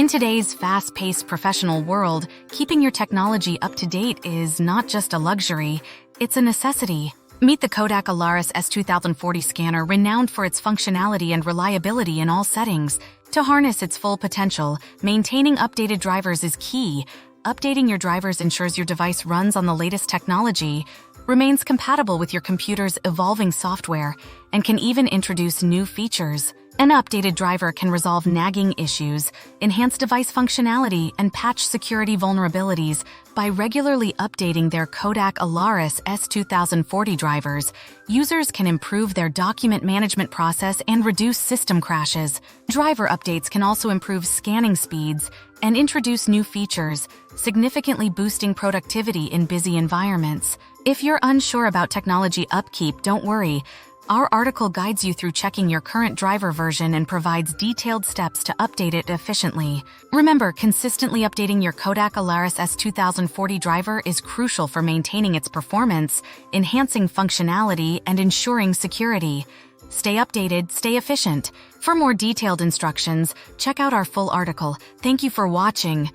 In today's fast-paced professional world, keeping your technology up to date is not just a luxury, it's a necessity. Meet the Kodak Alaris S2040 scanner, renowned for its functionality and reliability in all settings. To harness its full potential, maintaining updated drivers is key. Updating your drivers ensures your device runs on the latest technology, remains compatible with your computer's evolving software, and can even introduce new features. An updated driver can resolve nagging issues, enhance device functionality, and patch security vulnerabilities by regularly updating their Kodak Alaris S2040 drivers. Users can improve their document management process and reduce system crashes. Driver updates can also improve scanning speeds and introduce new features, significantly boosting productivity in busy environments. If you're unsure about technology upkeep, don't worry. Our article guides you through checking your current driver version and provides detailed steps to update it efficiently. Remember, consistently updating your Kodak Alaris S2040 driver is crucial for maintaining its performance, enhancing functionality, and ensuring security. Stay updated, stay efficient. For more detailed instructions, check out our full article. Thank you for watching.